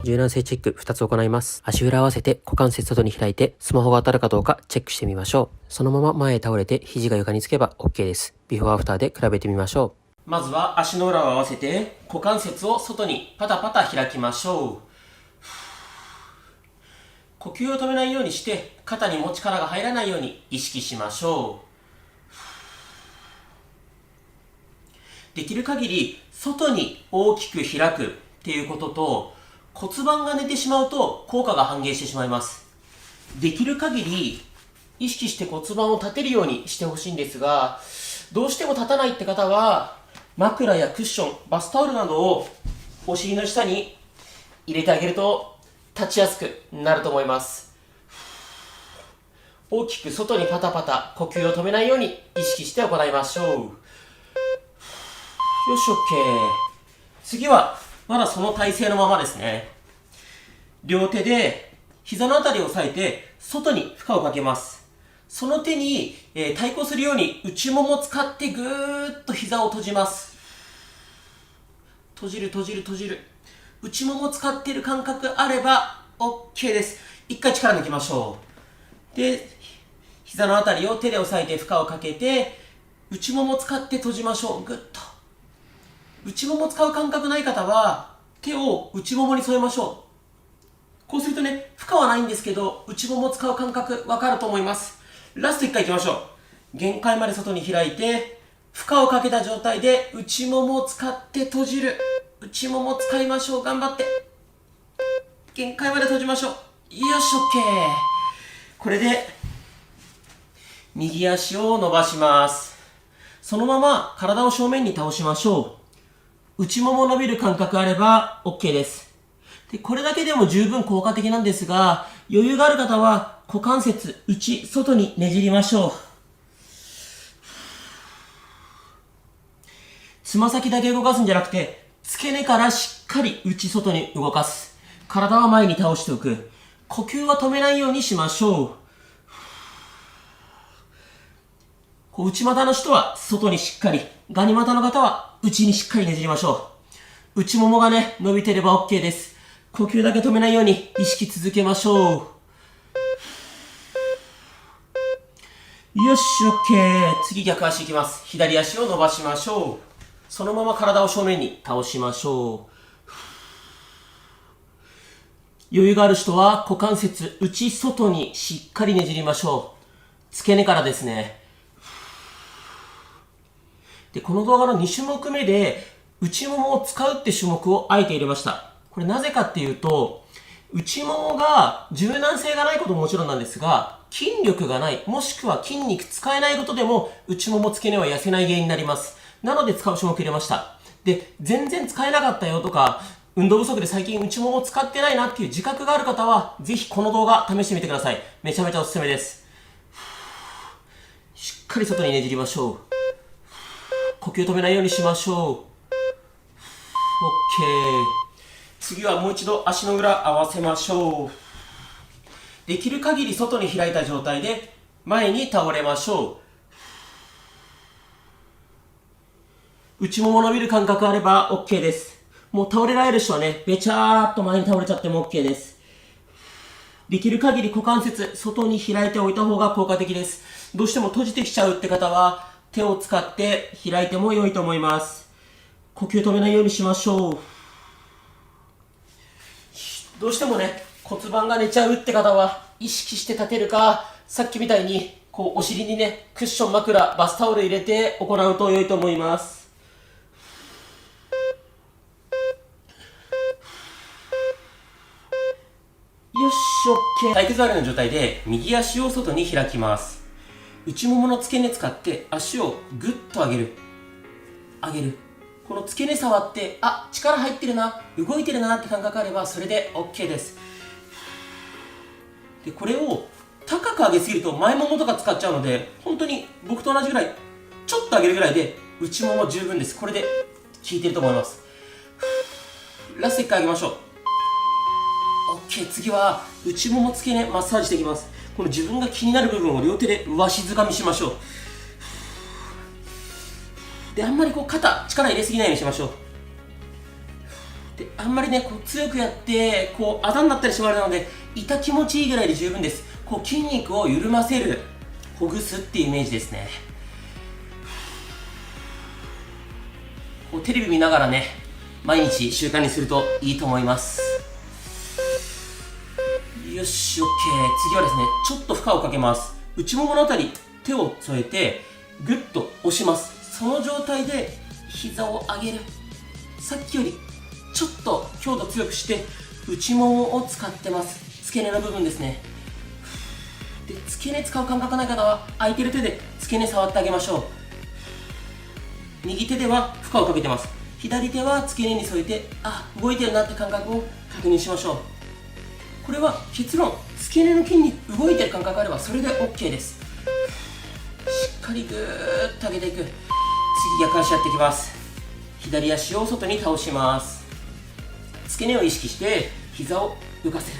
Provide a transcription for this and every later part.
柔軟性チェック2つ行います。足裏合わせて股関節外に開いてスマホが当たるかどうかチェックしてみましょう。そのまま前へ倒れて肘が床につけば OK です。ビフォーアフターで比べてみましょう。まずは足の裏を合わせて股関節を外にパタパタ開きましょう。呼吸を止めないようにして肩にも力が入らないように意識しましょう。できる限り外に大きく開くっていうことと骨盤が寝てしまうと効果が半減してしまいます。できる限り意識して骨盤を立てるようにしてほしいんですが、どうしても立たないって方は枕やクッション、バスタオルなどをお尻の下に入れてあげると立ちやすくなると思います。大きく外にパタパタ呼吸を止めないように意識して行いましょう。よし OK。 次はまだその体勢のままですね。両手で膝のあたりを押さえて外に負荷をかけます。その手に、対抗するように内ももを使ってぐーっと膝を閉じます。閉じる閉じる閉じる。内ももを使っている感覚あれば OK です。一回力抜きましょう。で、膝のあたりを手で押さえて負荷をかけて内ももを使って閉じましょう。ぐっと。内ももを使う感覚ない方は手を内ももに添えましょう。こうするとね、負荷はないんですけど内ももを使う感覚わかると思います。ラスト1回いきましょう。限界まで外に開いて負荷をかけた状態で内ももを使って閉じる。内もも使いましょう。頑張って限界まで閉じましょう。よし OK。 これで右足を伸ばします。そのまま体を正面に倒しましょう。内もも伸びる感覚あれば OK です。で、これだけでも十分効果的なんですが、余裕がある方は股関節内外にねじりましょう。つま先だけ動かすんじゃなくて付け根からしっかり内外に動かす。体は前に倒しておく。呼吸は止めないようにしましょう。内股の人は外にしっかり、ガニ股の方は内にしっかりねじりましょう。内ももがね、伸びてれば OK です。呼吸だけ止めないように意識続けましょう。よし OK。 次逆足いきます。左足を伸ばしましょう。そのまま体を正面に倒しましょう。余裕がある人は股関節内外にしっかりねじりましょう。付け根からですね。で、この動画の2種目目で内ももを使うって種目をあえて入れました。これなぜかっていうと、内ももが柔軟性がないことももちろんなんですが、筋力がない、もしくは筋肉使えないことでも内もも付け根は痩せない原因になります。なので使う種目入れました。で、全然使えなかったよとか、運動不足で最近内もも使ってないなっていう自覚がある方は、ぜひこの動画試してみてください。めちゃめちゃおすすめです。しっかり外にねじりましょう。呼吸止めないようにしましょう。OK。 次はもう一度足の裏合わせましょう。できる限り外に開いた状態で前に倒れましょう。内もも伸びる感覚あれば OK です。もう倒れられる人はね、べちゃーっと前に倒れちゃっても OK です。できる限り股関節外に開いておいた方が効果的です。どうしても閉じてきちゃうって方は手を使って開いても良いと思います。呼吸止めないようにしましょう。どうしてもね、骨盤が寝ちゃうって方は意識して立てるか、さっきみたいにこうお尻にね、クッション、枕、バスタオル入れて行うと良いと思います。よし OK。 体育座りの状態で右足を外に開きます。内ももの付け根使って足をグッと上げる。上げる。この付け根触って、あ、力入ってるな、動いてるなって感覚あればそれで OK です。で、これを高く上げすぎると前ももとか使っちゃうので、本当に僕と同じぐらい、ちょっと上げるぐらいで内もも十分です。これで効いてると思います。ラスト1回上げましょう。OK。 次は内もも付け根マッサージしていきます。この自分が気になる部分を両手でわしづかみしましょう。で、あんまりこう肩力入れすぎないようにしましょう。であんまりねこう強くやってこうあざになったりしまうので、痛気持ちいいぐらいで十分です。こう筋肉を緩ませる、ほぐすっていうイメージですね。こうテレビ見ながらね毎日習慣にするといいと思います。よし、 OK。 次はですね、ちょっと負荷をかけます。内もものあたり手を添えてグッと押します。その状態で膝を上げる。さっきよりちょっと強度強くして内ももを使ってます。付け根の部分ですね。で付け根使う感覚ない方は空いてる手で付け根触ってあげましょう。右手では負荷をかけてます。左手は付け根に添えて、動いてるなって感覚を確認しましょう。これは結論、付け根の筋肉動いてる感覚があればそれで OK です。しっかりぐーっと上げていく。次逆足やっていきます。左足を外に倒します。付け根を意識して膝を浮かせる。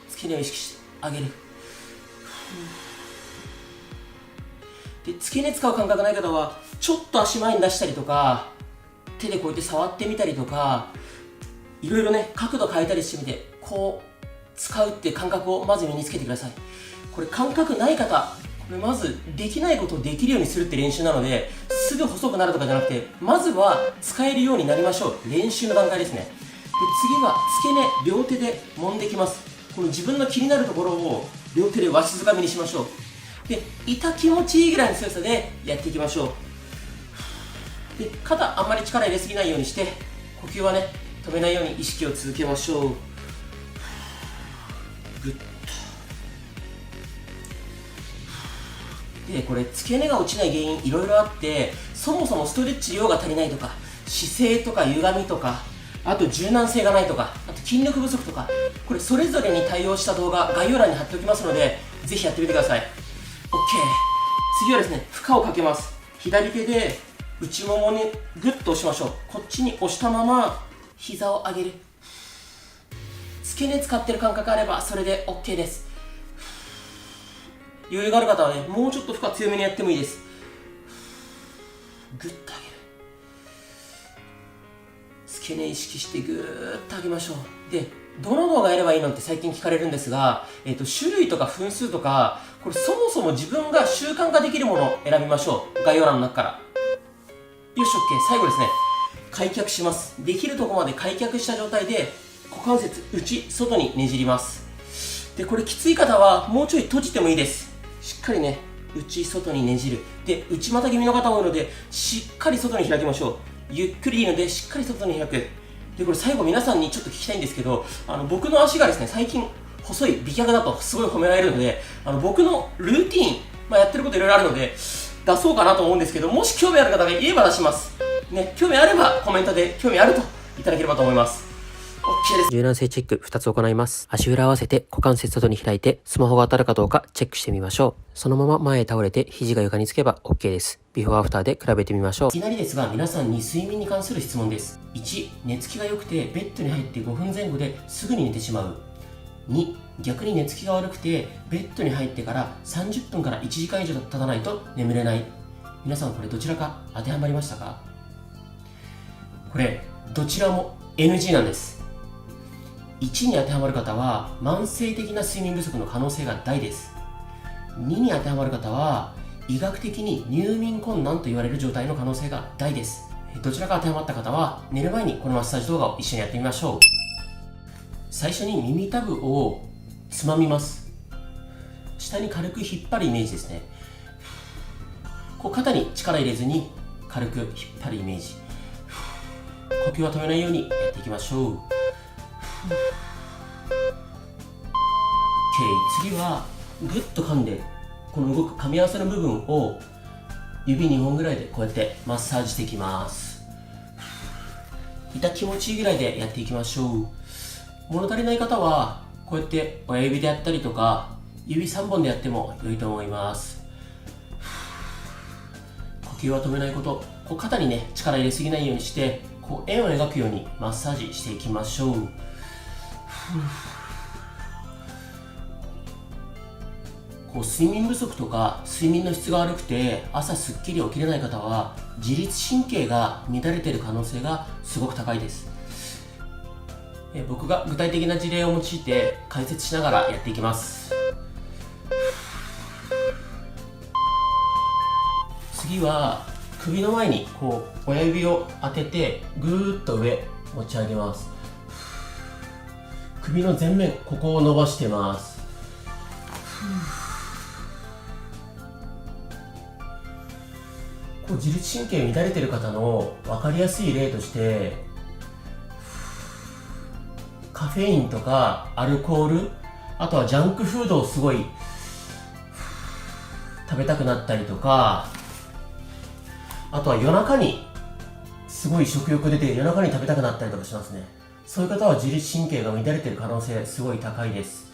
付け根を意識して上げる。で付け根使う感覚ない方はちょっと足前に出したりとか、手でこうやって触ってみたりとか、いろいろね角度変えたりしてみて、こう使うっていう感覚をまず身につけてください。これ感覚ない方、これまずできないことをできるようにするって練習なので、すぐ細くなるとかじゃなくて、まずは使えるようになりましょう。練習の段階ですね。で次は付け根両手で揉んできます。この自分の気になるところを両手でわしづかみにしましょう。で痛気持ちいいぐらいの強さでやっていきましょう。で肩あんまり力入れすぎないようにして、呼吸はね止めないように意識を続けましょう。グッと。でこれ付け根が落ちない原因いろいろあって、そもそもストレッチ量が足りないとか、姿勢とか歪みとか、あと柔軟性がないとか、あと筋力不足とか、これそれぞれに対応した動画概要欄に貼っておきますので、ぜひやってみてください。 OK。 次はですね、負荷をかけます。左手で内ももにグッと押しましょう。こっちに押したまま膝を上げる。付け根使ってる感覚あればそれで OK です。余裕がある方はね、もうちょっと負荷強めにやってもいいです。グッと上げる。付け根意識してグーッと上げましょう。でどの動画やればいいのって最近聞かれるんですが、種類とか分数とか、これそもそも自分が習慣化できるものを選びましょう。概要欄の中から。よし OK。 最後ですね、開脚します。できるところまで開脚した状態で股関節内外にねじります。でこれきつい方はもうちょい閉じてもいいです。しっかりね内外にねじる。で内股気味の方多いのでしっかり外に開きましょう。ゆっくりいいのでしっかり外に開く。でこれ最後皆さんにちょっと聞きたいんですけど、僕の足がですね最近細い美脚だとすごい褒められるので、僕のルーティーン、やってることいろいろあるので出そうかなと思うんですけど、もし興味ある方がいれば出しますね。興味あればコメントで興味あるといただければと思います。OK です。柔軟性チェック2つ行います。足裏合わせて股関節外に開いてスマホが当たるかどうかチェックしてみましょう。そのまま前へ倒れて肘が床につけば OK です。ビフォーアフターで比べてみましょう。いきなりですが皆さんに睡眠に関する質問です。1、寝つきが良くてベッドに入って5分前後ですぐに寝てしまう。2、逆に寝つきが悪くてベッドに入ってから30分から1時間以上経たないと眠れない。皆さんこれどちらか当てはまりましたか？これどちらも NG なんです。1に当てはまる方は慢性的な睡眠不足の可能性が大です。2に当てはまる方は医学的に入眠困難と言われる状態の可能性が大です。どちらか当てはまった方は寝る前にこのマッサージ動画を一緒にやってみましょう。最初に耳たぶをつまみます。下に軽く引っ張るイメージですね。こう肩に力入れずに軽く引っ張るイメージ。呼吸は止めないようにやっていきましょう。OK。 次はグッと噛んでこの動く噛み合わせの部分を指2本ぐらいでこうやってマッサージしていきます。痛気持ちいいぐらいでやっていきましょう。物足りない方はこうやって親指でやったりとか指3本でやっても良いと思います。呼吸は止めないこと、こう肩にね力入れすぎないようにしてこう円を描くようにマッサージしていきましょう。こう睡眠不足とか睡眠の質が悪くて朝すっきり起きれない方は自律神経が乱れている可能性がすごく高いです。僕が具体的な事例を用いて解説しながらやっていきます。次は首の前にこう親指を当ててぐーっと上持ち上げます。首の前面、ここを伸ばしてます。こう自律神経乱れてる方の分かりやすい例として、カフェインとかアルコール、あとはジャンクフードをすごい食べたくなったりとか、あとは夜中にすごい食欲出て夜中に食べたくなったりとかしますね。そういう方は自律神経が乱れてる可能性すごい高いです。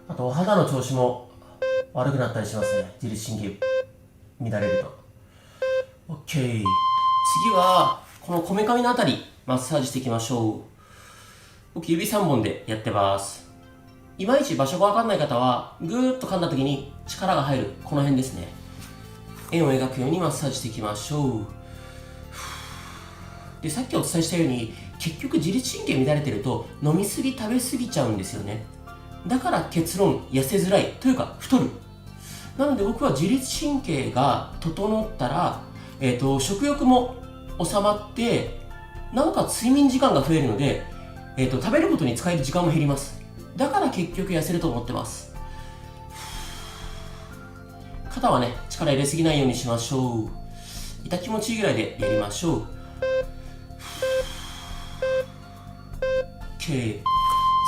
あとお肌の調子も悪くなったりしますね。自律神経乱れると。 OK。 次はこのこめかみのあたりマッサージしていきましょう。僕指3本でやってます。いまいち場所がわかんない方はぐーっと噛んだ時に力が入るこの辺ですね。円を描くようにマッサージしていきましょう。で、さっきお伝えしたように結局自律神経乱れてると飲みすぎ食べすぎちゃうんですよね。だから結論痩せづらいというか太る。なので僕は自律神経が整ったら、食欲も収まってなおかつ睡眠時間が増えるので、食べることに使える時間も減ります。だから結局痩せると思ってます。肩はね、力入れすぎないようにしましょう。痛気持ちいいぐらいでやりましょう。OK。